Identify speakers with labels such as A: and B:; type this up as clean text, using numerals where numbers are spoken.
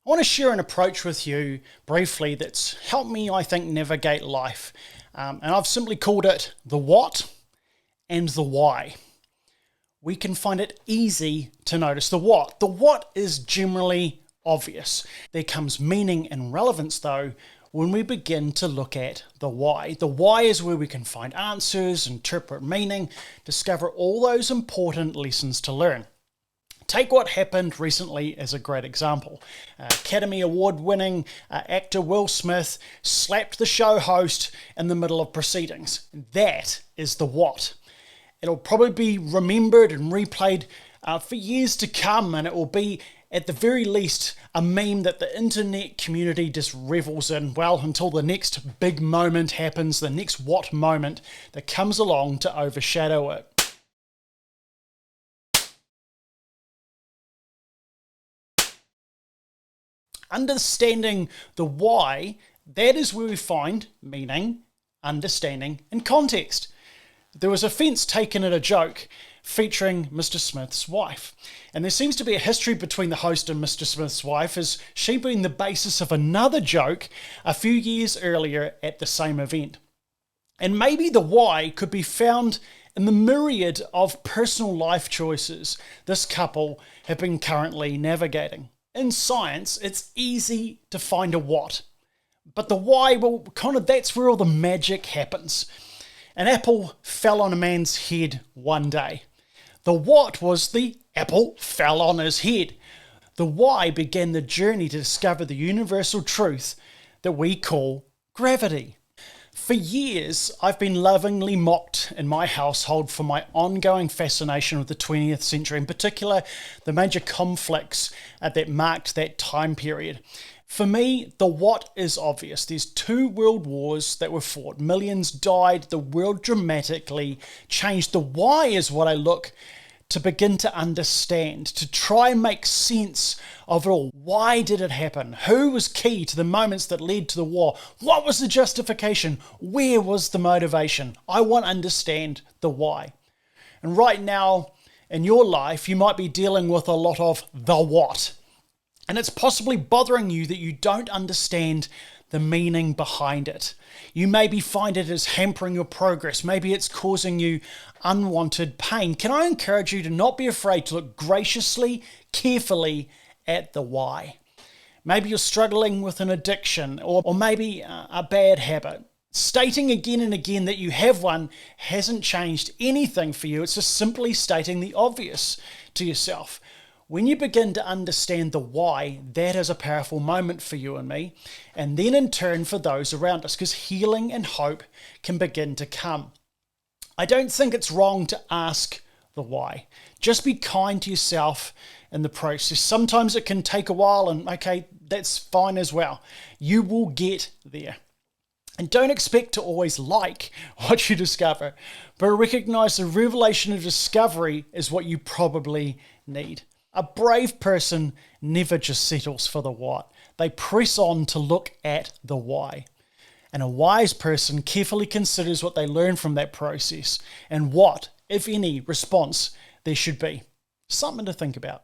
A: I want to share an approach with you briefly that's helped me, I think, navigate life. And I've simply called it the what and the why. We can find it easy to notice the what. The what is generally obvious. There comes meaning and relevance, though, when we begin to look at the why. The why is where we can find answers, interpret meaning, discover all those important lessons to learn. Take what happened recently as a great example. Academy Award-winning actor Will Smith slapped the show host in the middle of proceedings. That is the what. It'll probably be remembered and replayed for years to come, and it will be, at the very least, a meme that the internet community just revels in, well, until the next big moment happens, the next what moment that comes along to overshadow it. Understanding the why, that is where we find meaning, understanding, and context. There was offence taken at a joke featuring Mr. Smith's wife. And there seems to be a history between the host and Mr. Smith's wife, as she being the basis of another joke a few years earlier at the same event. And maybe the why could be found in the myriad of personal life choices this couple have been currently navigating. In science, it's easy to find a what, but the why, well, that's where all the magic happens. An apple fell on a man's head one day. The what was the apple fell on his head. The why began the journey to discover the universal truth that we call gravity. For years, I've been lovingly mocked in my household for my ongoing fascination with the 20th century, in particular, the major conflicts that marked that time period. For me, the what is obvious. There's 2 world wars that were fought. Millions died. The world dramatically changed. The why is what I look to begin to understand, to try and make sense of it all. Why did it happen? Who was key to the moments that led to the war? What was the justification? Where was the motivation? I want to understand the why. And right now in your life, you might be dealing with a lot of the what. And it's possibly bothering you that you don't understand the meaning behind it. You maybe find it as hampering your progress. Maybe it's causing you unwanted pain. Can I encourage you to not be afraid to look graciously, carefully at the why? Maybe you're struggling with an addiction or maybe a bad habit. Stating again and again that you have one hasn't changed anything for you. It's just simply stating the obvious to yourself. When you begin to understand the why, that is a powerful moment for you and me, and then in turn for those around us, because healing and hope can begin to come. I don't think it's wrong to ask the why. Just be kind to yourself in the process. Sometimes it can take a while, and okay, that's fine as well. You will get there. And don't expect to always like what you discover, but recognize the revelation of discovery is what you probably need. A brave person never just settles for the what. They press on to look at the why. And a wise person carefully considers what they learn from that process and what, if any, response there should be. Something to think about.